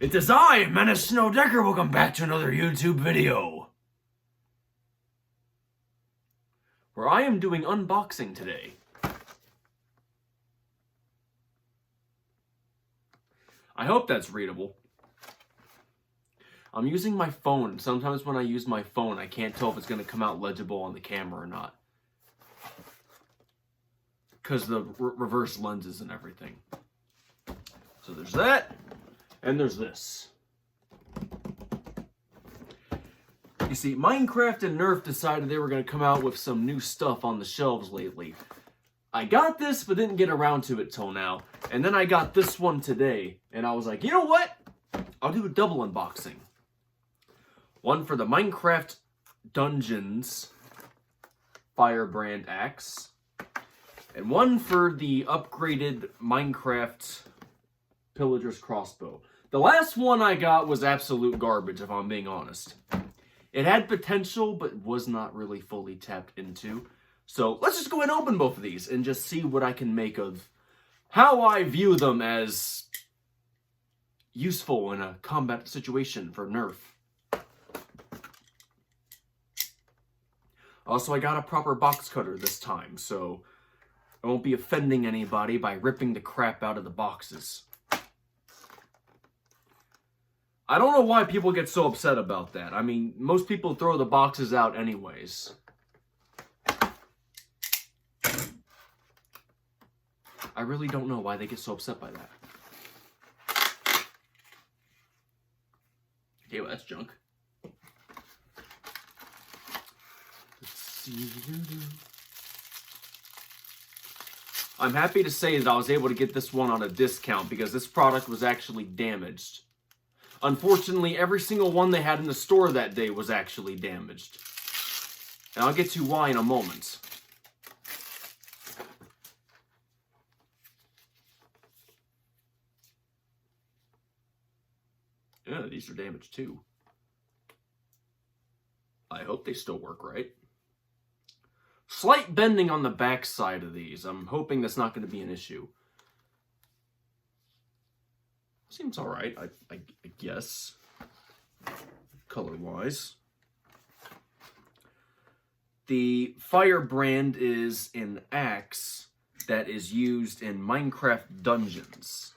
It is I, Menace Snowdecker. Welcome back to another YouTube video, where I am doing unboxing today. I hope that's readable. I'm using my phone. Sometimes when I use my phone, I can't tell if it's going to come out legible on the camera or not, because the reverse lenses and everything. So there's that, and there's this. You see, Minecraft and Nerf decided they were going to come out with some new stuff on the shelves lately. I got this, but didn't get around to it till now. And then I got this one today, and I was like, you know what? I'll do a double unboxing. One for the Minecraft Dungeons FireBrand axe, and one for the upgraded Minecraft Pillager's Crossbow. The last one I got was absolute garbage, if I'm being honest. It had potential, but was not really fully tapped into. So let's just go ahead and open both of these and just see what I can make of how I view them as useful in a combat situation for Nerf. Also, I got a proper box cutter this time, so I won't be offending anybody by ripping the crap out of the boxes. I don't know why people get so upset about that. I mean, most people throw the boxes out anyways. I really don't know why they get so upset by that. Okay, well, that's junk. Let's see. I'm happy to say that I was able to get this one on a discount because this product was actually damaged. Unfortunately, every single one they had in the store that day was actually damaged. And I'll get to why in a moment. Yeah, these are damaged too. I hope they still work right. Slight bending on the back side of these. I'm hoping that's not going to be an issue. Seems alright, I guess, color-wise. The FireBrand is an axe that is used in Minecraft Dungeons.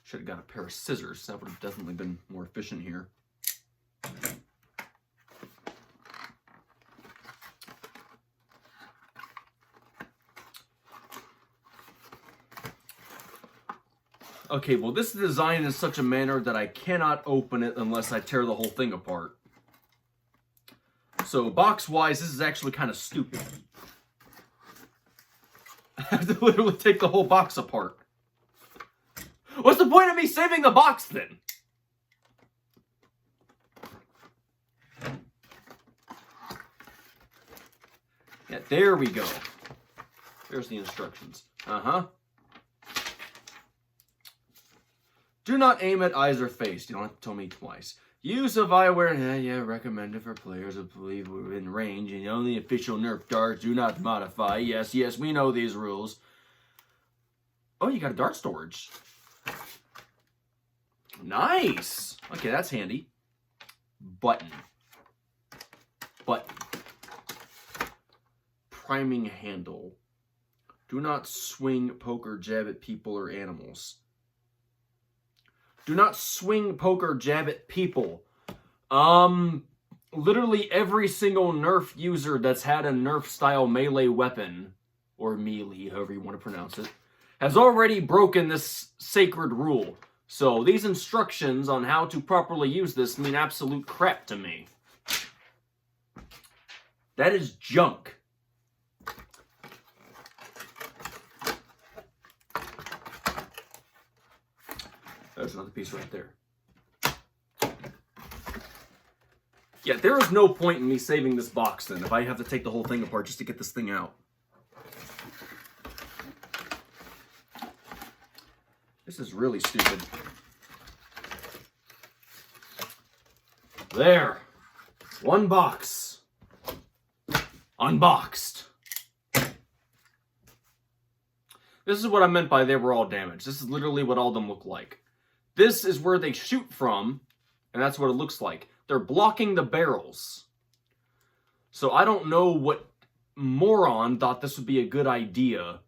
Should have got a pair of scissors. That would have definitely been more efficient here. Okay, well, this is designed in such a manner that I cannot open it unless I tear the whole thing apart. So, box-wise, this is actually kind of stupid. I have to literally take the whole box apart. What's the point of me saving the box, then? Yeah, there we go. There's the instructions. Uh-huh. Do not aim at eyes or face. You don't have to tell me twice. Use of eyewear, recommended for players who believe within range, and only official Nerf darts do not modify. Yes, we know these rules. Oh, you got a dart storage. Nice. Okay, that's handy. Button. Priming handle. Do not swing, poke, or jab at people or animals. Do not swing, poke, or jab at people. Literally every single Nerf user that's had a Nerf-style melee weapon, or melee, however you want to pronounce it, has already broken this sacred rule. So these instructions on how to properly use this mean absolute crap to me. That is junk. There's another piece right there. Yeah, there is no point in me saving this box then if I have to take the whole thing apart just to get this thing out. This is really stupid. There. One box. Unboxed. This is what I meant by they were all damaged. This is literally what all of them look like. This is where they shoot from, and that's what it looks like. They're blocking the barrels. So I don't know what moron thought this would be a good idea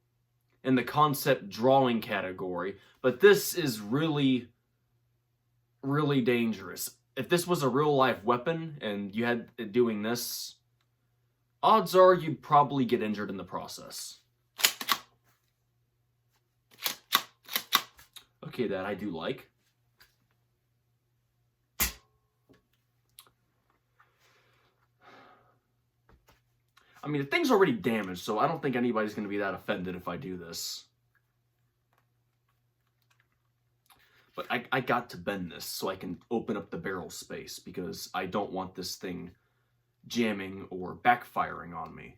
in the concept drawing category, but this is really, really dangerous. If this was a real-life weapon and you had it doing this, odds are you'd probably get injured in the process. Okay, that I do like. I mean, the thing's already damaged, so I don't think anybody's going to be that offended if I do this. But I got to bend this so I can open up the barrel space because I don't want this thing jamming or backfiring on me.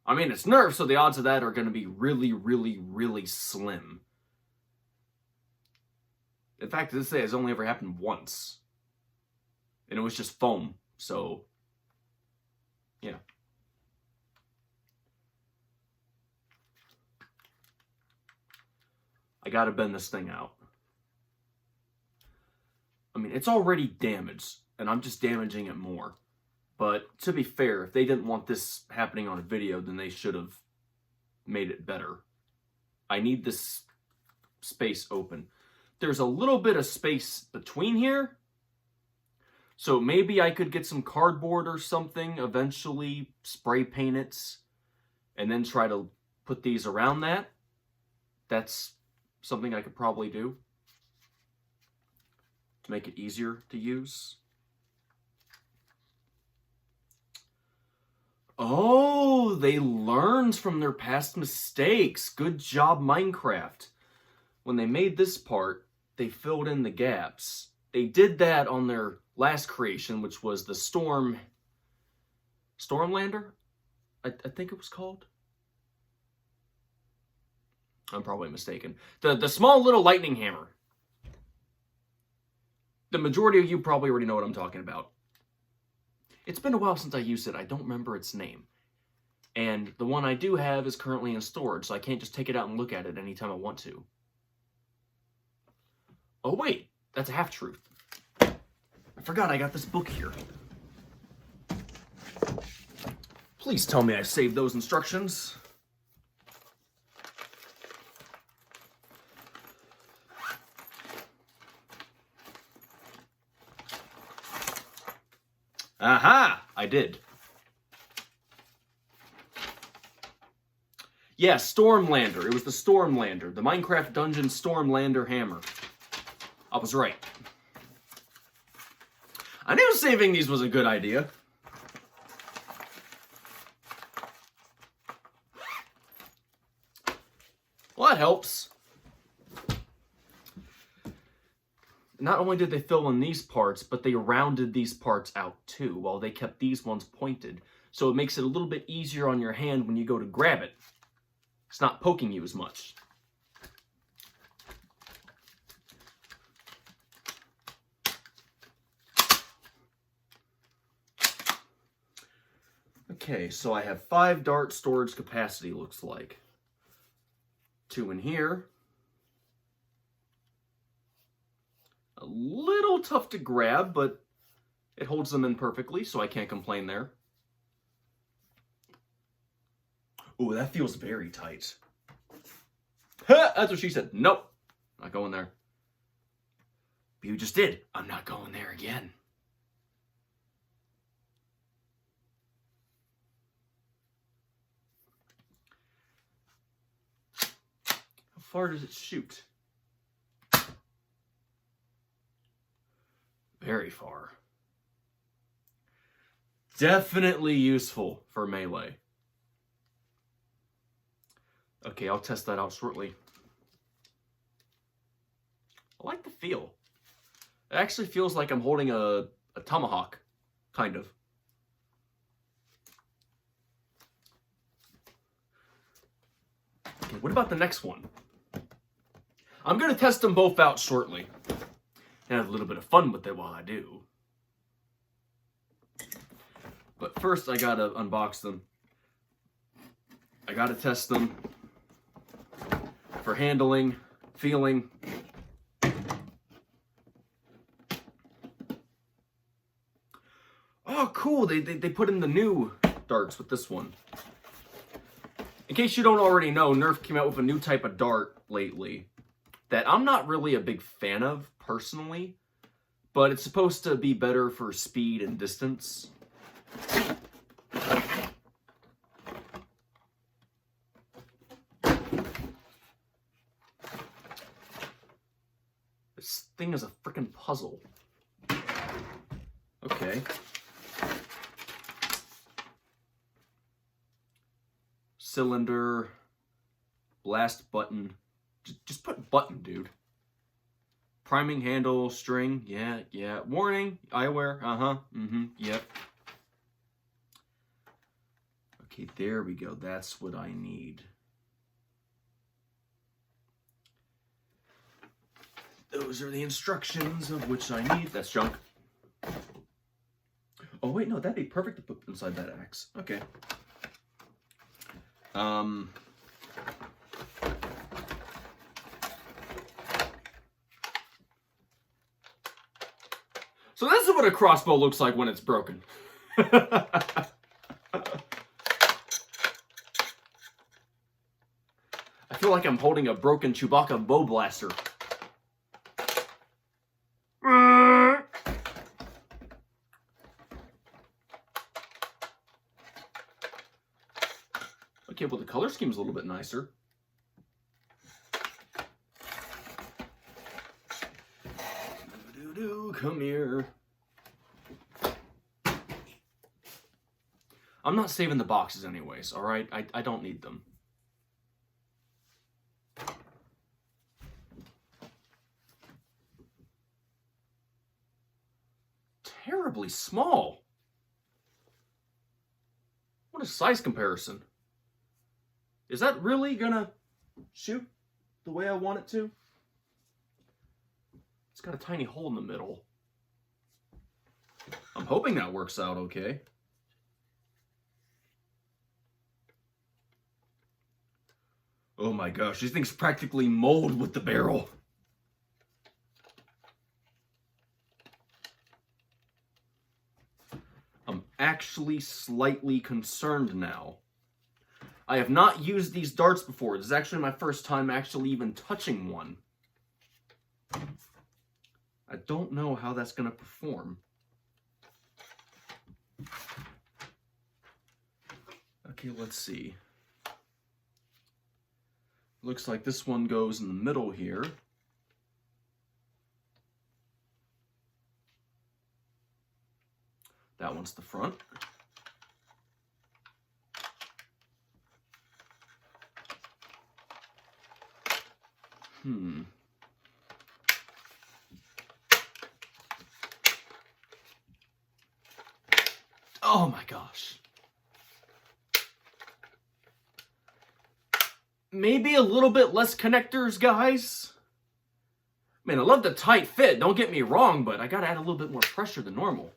I mean, it's Nerf, so the odds of that are going to be really, really, really slim. In fact, this has only ever happened once. And it was just foam, so, yeah. I gotta bend this thing out. I mean, it's already damaged, and I'm just damaging it more. But to be fair, if they didn't want this happening on a video, then they should have made it better. I need this space open. There's a little bit of space between here, so maybe I could get some cardboard or something, eventually spray paint it, and then try to put these around that. That's something I could probably do to make it easier to use. Oh, they learned from their past mistakes. Good job, Minecraft. When they made this part, they filled in the gaps. They did that on their last creation, which was the Stormlander, I think it was called. I'm probably mistaken. The small little lightning hammer. The majority of you probably already know what I'm talking about. It's been a while since I used it. I don't remember its name. And the one I do have is currently in storage, so I can't just take it out and look at it anytime I want to. Oh wait, that's a half-truth. I forgot I got this book here. Please tell me I saved those instructions. Aha! I did. Yeah, Stormlander. It was the Stormlander. The Minecraft Dungeon Stormlander hammer. I was right. I knew saving these was a good idea. Well, that helps. Not only did they fill in these parts, but they rounded these parts out too, while they kept these ones pointed. So it makes it a little bit easier on your hand when you go to grab it. It's not poking you as much. Okay, so I have 5 dart storage capacity, looks like. 2 in here. A little tough to grab, but it holds them in perfectly, so I can't complain there. Ooh, that feels very tight. Ha! That's what she said. Nope. Not going there. But you just did. I'm not going there again. How far does it shoot? Very far. Definitely useful for melee. Okay, I'll test that out shortly. I like the feel. It actually feels like I'm holding a tomahawk, kind of. Okay, what about the next one? I'm going to test them both out shortly. And have a little bit of fun with it while I do. But first, I gotta unbox them. I gotta test them. for handling, feeling. Oh, cool. They put in the new darts with this one. In case you don't already know, Nerf came out with a new type of dart lately that I'm not really a big fan of, personally. But it's supposed to be better for speed and distance. This thing is a freaking puzzle. Okay. Cylinder, blast button. Just put button, dude. Priming handle, string, yeah. Warning, eyewear, yep. Okay, there we go. That's what I need. Those are the instructions of which I need. That's junk. Oh, wait, no, that'd be perfect to put inside that axe. Okay. So this is what a crossbow looks like when it's broken. I feel like I'm holding a broken Chewbacca bow blaster. Okay, well the color scheme's a little bit nicer. Come here. I'm not saving the boxes anyways, alright? I don't need them. Terribly small. What a size comparison. Is that really gonna shoot the way I want it to? It's got a tiny hole in the middle. I'm hoping that works out okay. Oh my gosh, these things practically mold with the barrel. I'm actually slightly concerned now. I have not used these darts before. This is actually my first time actually even touching one. I don't know how that's going to perform. Okay, let's see. Looks like this one goes in the middle here. That one's the front. Oh my gosh. Maybe a little bit less connectors, guys. Man, I love the tight fit, don't get me wrong, but I gotta add a little bit more pressure than normal.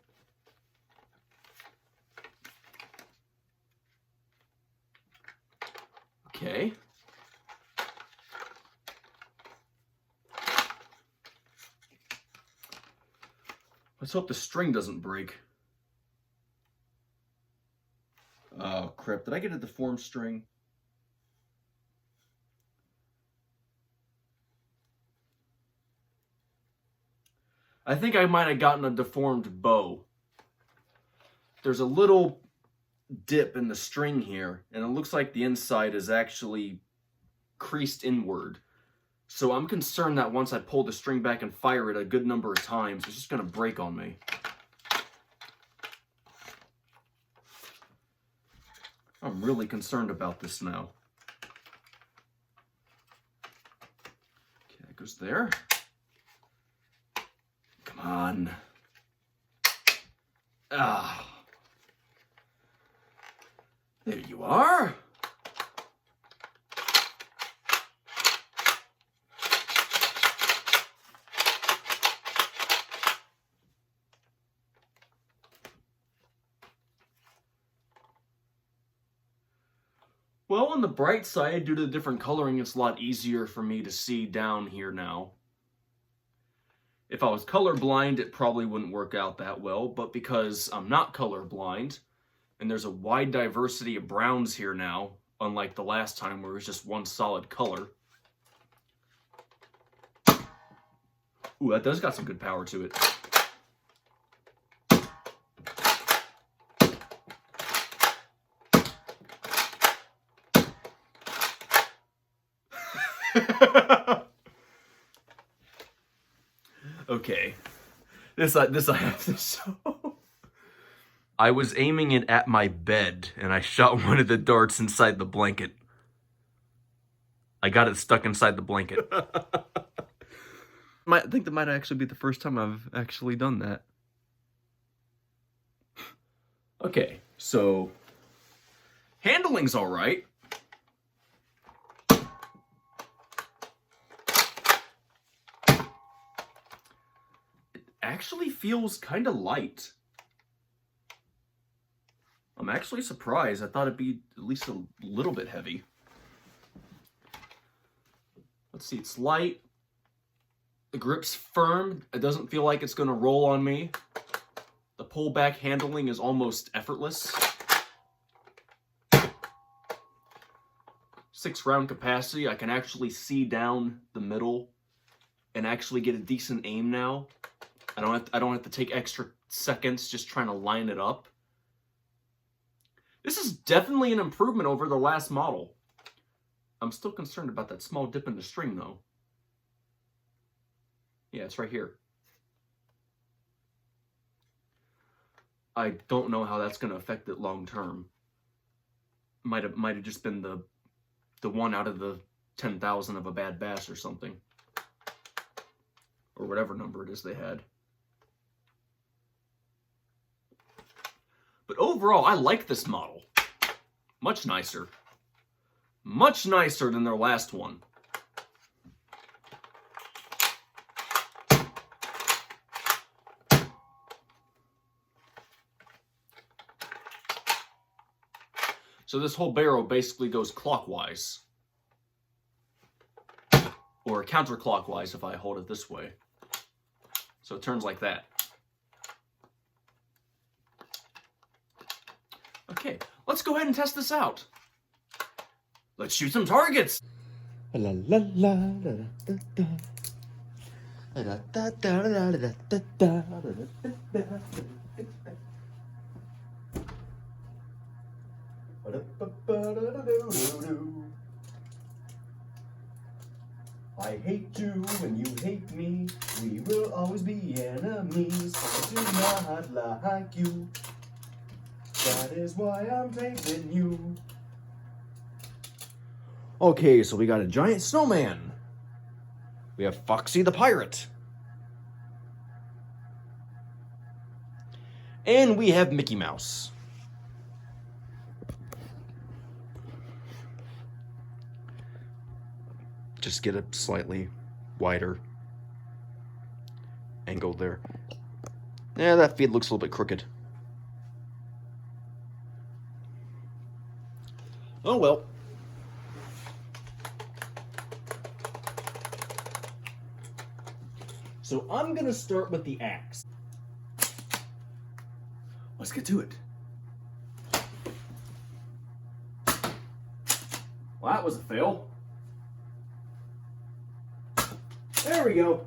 Okay. Let's hope the string doesn't break. Oh, crap. Did I get a deformed string? I think I might have gotten a deformed bow. There's a little dip in the string here, and it looks like the inside is actually creased inward. So I'm concerned that once I pull the string back and fire it a good number of times, it's just going to break on me. I'm really concerned about this now. Okay, that goes there. Come on. Ah. There you are. Well, on the bright side, due to the different coloring, it's a lot easier for me to see down here now. If I was colorblind, it probably wouldn't work out that well, but because I'm not colorblind, and there's a wide diversity of browns here now, unlike the last time where it was just one solid color. Ooh, that does got some good power to it. Okay, this I have to show. I was aiming it at my bed, and I shot one of the darts inside the blanket. I got it stuck inside the blanket. I think that might actually be the first time I've actually done that. Okay, so handling's all right. Actually feels kind of light. I'm actually surprised. I thought it'd be at least a little bit heavy. Let's see, it's light. The grip's firm. It doesn't feel like it's going to roll on me. The pullback handling is almost effortless. 6-round capacity. I can actually see down the middle and actually get a decent aim now. I don't have to take extra seconds just trying to line it up. This is definitely an improvement over the last model. I'm still concerned about that small dip in the string, though. Yeah, it's right here. I don't know how that's going to affect it long term. Might have just been the one out of the 10,000 of a bad bass or something, or whatever number it is they had. But overall, I like this model. Much nicer. Much nicer than their last one. So this whole barrel basically goes clockwise. Or counterclockwise if I hold it this way. So it turns like that. Okay, let's go ahead and test this out. Let's shoot some targets. La la la la da da. Da da da da da da da da. I hate you and you hate me. We will always be enemies. I do not like you. That is why I'm taking you. Okay, so we got a giant snowman. We have Foxy the pirate. And we have Mickey Mouse. Just get a slightly wider angle there. Yeah, that feed looks a little bit crooked. Oh well. So I'm gonna start with the axe. Let's get to it. Well, that was a fail. There we go.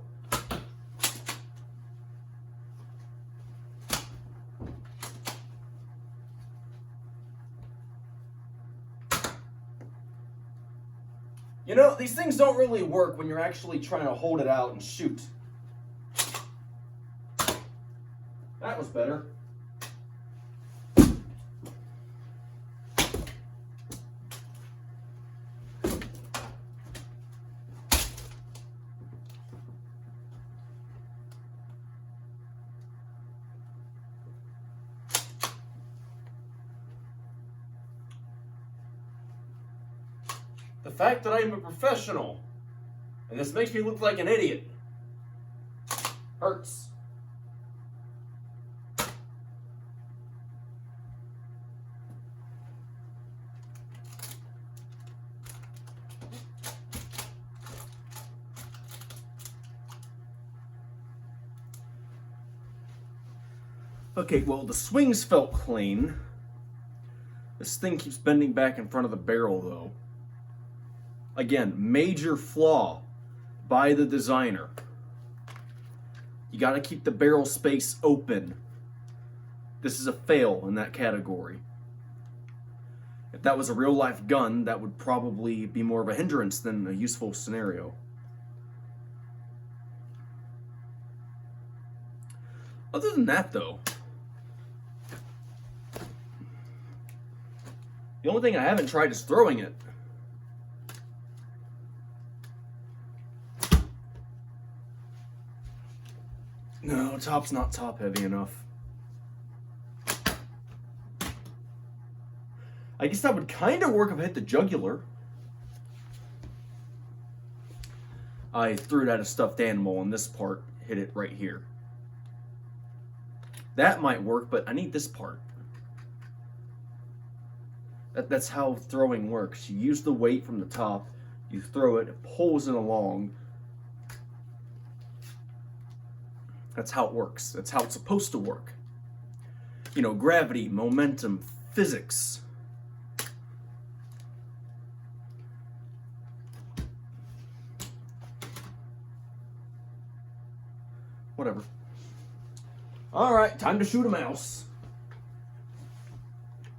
You know, these things don't really work when you're actually trying to hold it out and shoot. That was better. The fact that I am a professional and this makes me look like an idiot hurts. Okay, well, the swings felt clean. This thing keeps bending back in front of the barrel, though. Again, major flaw by the designer. You gotta keep the barrel space open. This is a fail in that category. If that was a real-life gun, that would probably be more of a hindrance than a useful scenario. Other than that, though, the only thing I haven't tried is throwing it. No, top's not top heavy enough. I guess that would kind of work if I hit the jugular. I threw it at a stuffed animal and this part hit it right here. That might work, but I need this part. That's how throwing works. You use the weight from the top, you throw it, it pulls it along. That's how it works. That's how it's supposed to work. You know, gravity, momentum, physics. Whatever. Alright, time to shoot a mouse.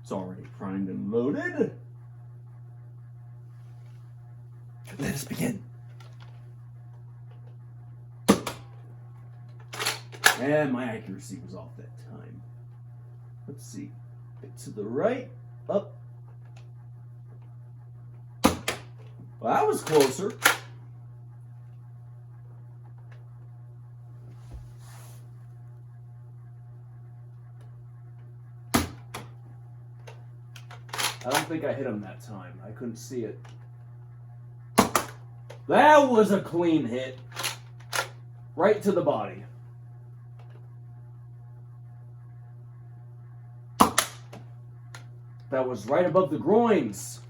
It's already primed and loaded. Let us begin. And my accuracy was off that time. Let's see. Bit to the right, up. Well, that was closer. I don't think I hit him that time. I couldn't see it. That was a clean hit. Right to the body. That was right above the groins.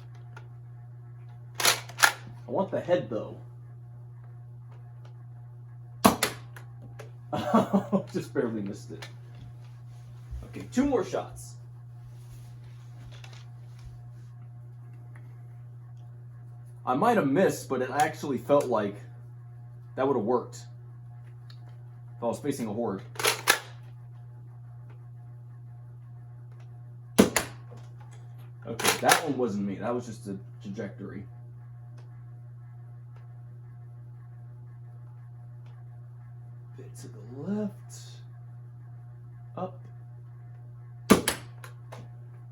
I want the head, though. Oh, just barely missed it. Okay, 2 more shots. I might have missed, but it actually felt like that would have worked if I was facing a horde. Okay, that one wasn't me. That was just a trajectory. Bit to the left. Up.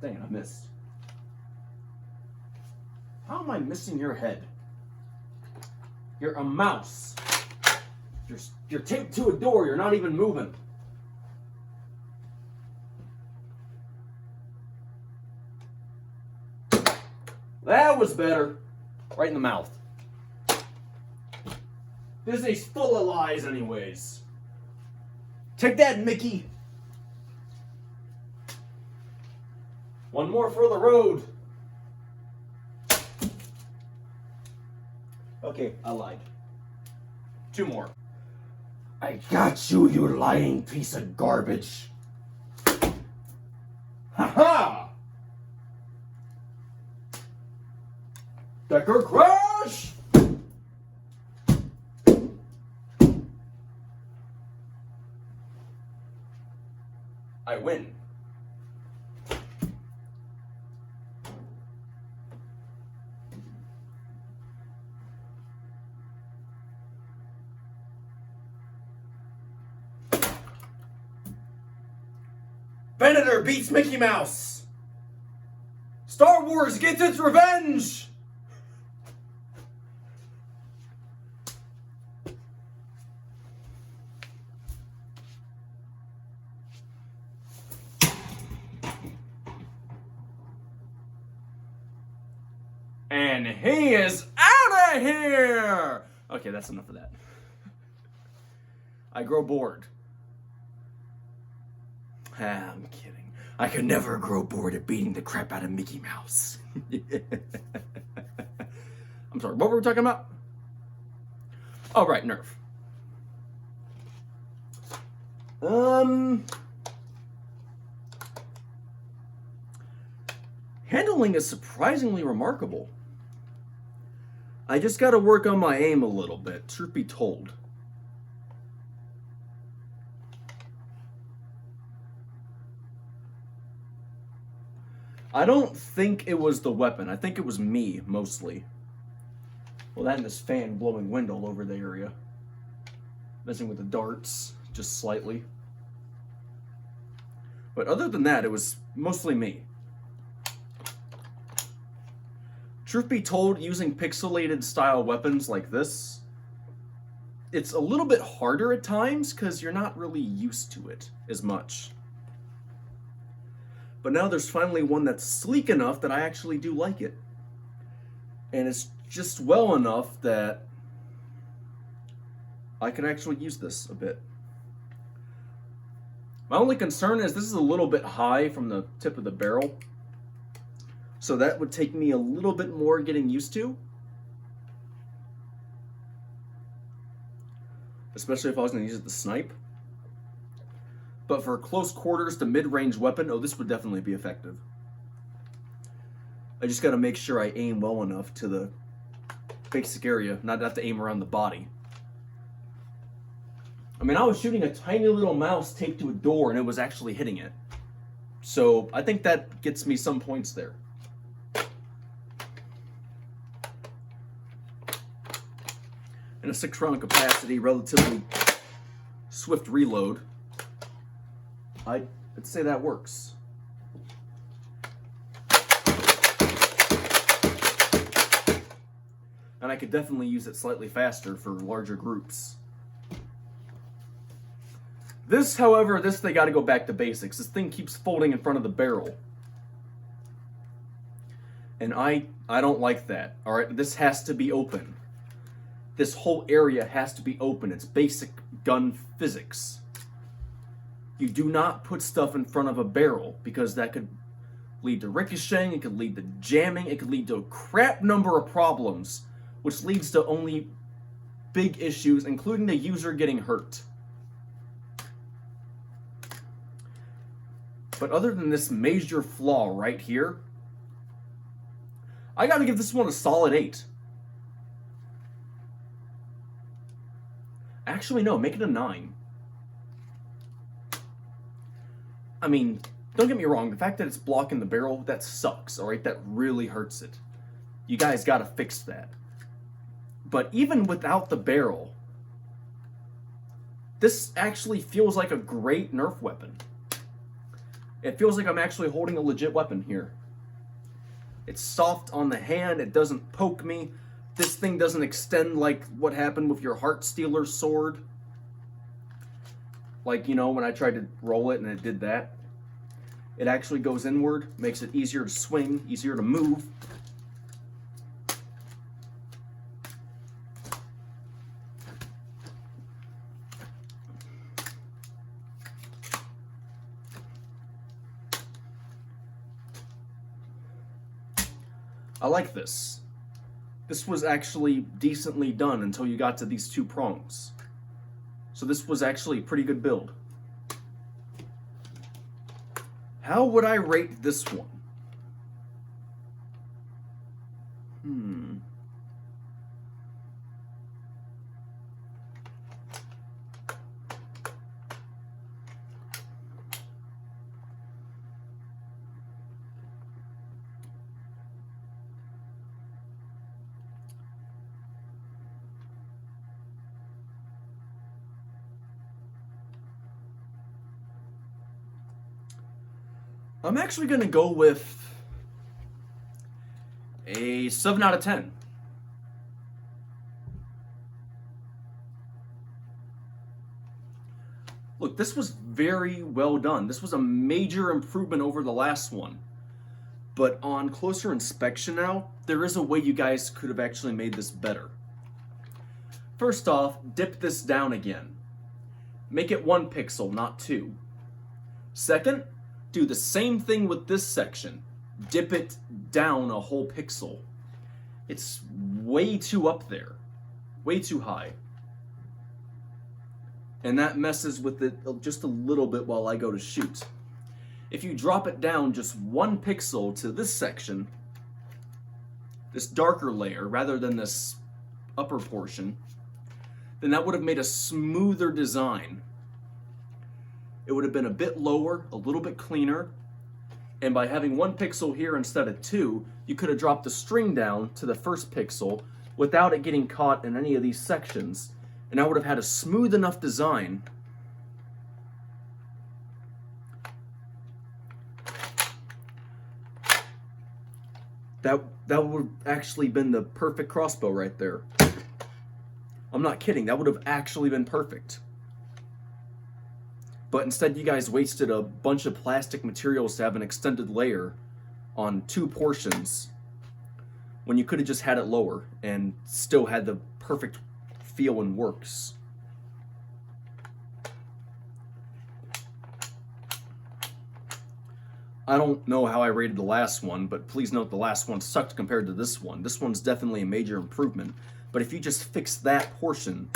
Dang it, I missed. How am I missing your head? You're a mouse. You're taped to a door. You're not even moving. That was better. Right in the mouth. Disney's full of lies anyways. Take that, Mickey. One more for the road. Okay, I lied. 2 more. I got you, you lying piece of garbage. Ha-ha! Decker crash! I win. Venator beats Mickey Mouse. Star Wars gets its revenge. And he is out of here. Okay, that's enough of that. I grow bored. I'm kidding. I could never grow bored of beating the crap out of Mickey Mouse. I'm sorry, what were we talking about? Oh, right, Nerf. Handling is surprisingly remarkable. I just gotta work on my aim a little bit, truth be told. I don't think it was the weapon. I think it was me, mostly. Well, that and this fan blowing wind all over the area. Messing with the darts, just slightly. But other than that, it was mostly me. Truth be told, using pixelated style weapons like this, it's a little bit harder at times because you're not really used to it as much. But now there's finally one that's sleek enough that I actually do like it. And it's just well enough that I can actually use this a bit. My only concern is this is a little bit high from the tip of the barrel. So that would take me a little bit more getting used to. Especially if I was going to use it to snipe. But for close quarters to mid-range weapon, oh, this would definitely be effective. I just got to make sure I aim well enough to the basic area, not have to aim around the body. I mean, I was shooting a tiny little mouse taped to a door and it was actually hitting it. So I think that gets me some points there. And a 6-round capacity, relatively swift reload. I'd say that works. And I could definitely use it slightly faster for larger groups. This, however, they gotta go back to basics. This thing keeps folding in front of the barrel. And I don't like that. Alright, this has to be open. This whole area has to be open. It's basic gun physics. You do not put stuff in front of a barrel because that could lead to ricocheting, it could lead to jamming, it could lead to a crap number of problems, which leads to only big issues, including the user getting hurt. But other than this major flaw right here, I gotta give this one a solid 8. Actually, no, make it a 9. I mean, don't get me wrong, the fact that it's blocking the barrel, that sucks, alright? That really hurts it. You guys gotta fix that. But even without the barrel, this actually feels like a great Nerf weapon. It feels like I'm actually holding a legit weapon here. It's soft on the hand, it doesn't poke me. This thing doesn't extend like what happened with your Heartstealer sword. Like, you know, when I tried to roll it and it did that. It actually goes inward, makes it easier to swing, easier to move. I like this. This was actually decently done until you got to these 2 prongs. So this was actually a pretty good build. How would I rate this one? I'm actually going to go with a 7 out of 10. Look, this was very well done. This was a major improvement over the last one. But on closer inspection now, there is a way you guys could have actually made this better. First off, dip this down again. Make it 1 pixel, not 2. Second, do the same thing with this section. Dip it down a whole pixel. It's way too up there. Way too high. And that messes with it just a little bit while I go to shoot. If you drop it down just 1 pixel to this section, this darker layer, rather than this upper portion, then that would have made a smoother design. It would have been a bit lower, a little bit cleaner, and by having 1 pixel here instead of 2, you could have dropped the string down to the first pixel without it getting caught in any of these sections, and I would have had a smooth enough design that would have actually been the perfect crossbow right there. I'm not kidding, that would have actually been perfect. But instead you guys wasted a bunch of plastic materials to have an extended layer on 2 portions when you could have just had it lower and still had the perfect feel and works. I don't know how I rated the last one, but please note the last one sucked compared to this one. This one's definitely a major improvement. But if you just fix that portion,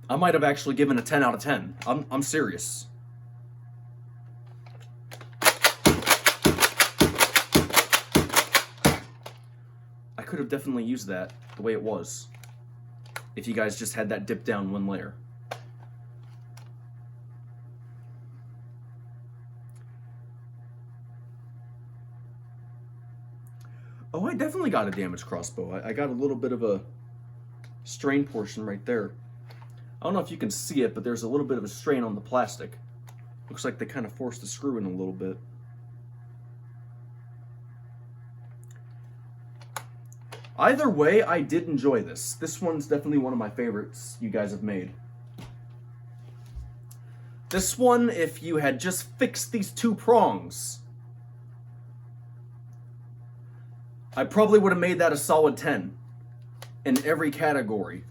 I might have actually given a 10 out of 10. I'm serious. I could have definitely used that the way it was if you guys just had that dip down 1 layer. Oh, I definitely got a damaged crossbow. I got a little bit of a strain portion right there. I don't know if you can see it, but there's a little bit of a strain on the plastic. Looks like they kind of forced the screw in a little bit. Either way, I did enjoy this. This one's definitely one of my favorites you guys have made. This one, if you had just fixed these 2 prongs, I probably would have made that a solid 10 in every category.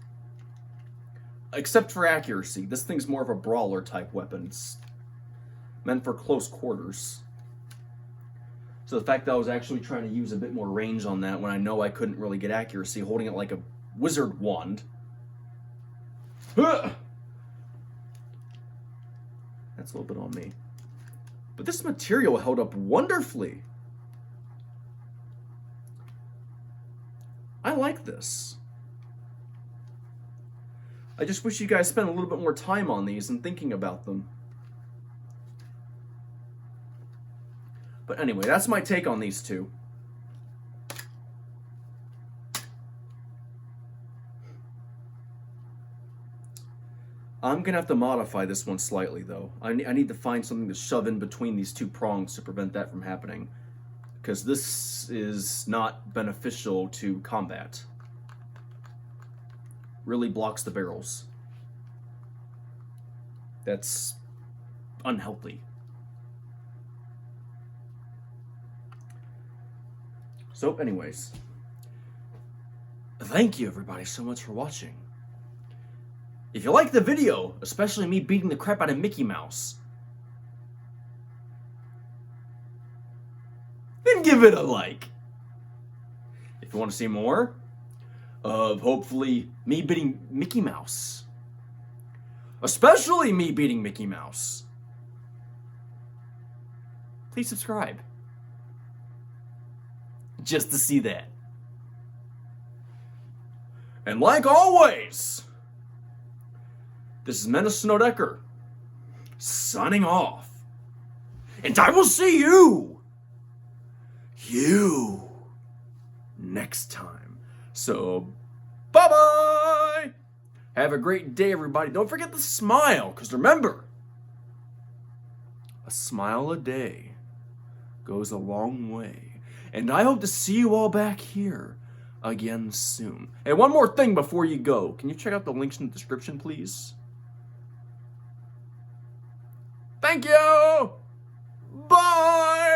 Except for accuracy. This thing's more of a brawler type weapon. It's meant for close quarters. So the fact that I was actually trying to use a bit more range on that when I know I couldn't really get accuracy, holding it like a wizard wand. That's a little bit on me. But this material held up wonderfully. I like this. I just wish you guys spent a little bit more time on these and thinking about them. But anyway, that's my take on these 2. I'm gonna have to modify this one slightly though. I need to find something to shove in between these 2 prongs to prevent that from happening, because this is not beneficial to combat. Really blocks the barrels. That's unhealthy. So anyways, thank you everybody so much for watching. If you like the video, especially me beating the crap out of Mickey Mouse, then give it a like. If you want to see more of hopefully me beating Mickey Mouse, especially me beating Mickey Mouse, please subscribe. Just to see that. And like always, this is Menace Snowdecker, signing off. And I will see you next time. So, bye-bye! Have a great day, everybody. Don't forget to smile, because remember, a smile a day goes a long way. And I hope to see you all back here again soon. And one more thing before you go. Can you check out the links in the description, please? Thank you! Bye!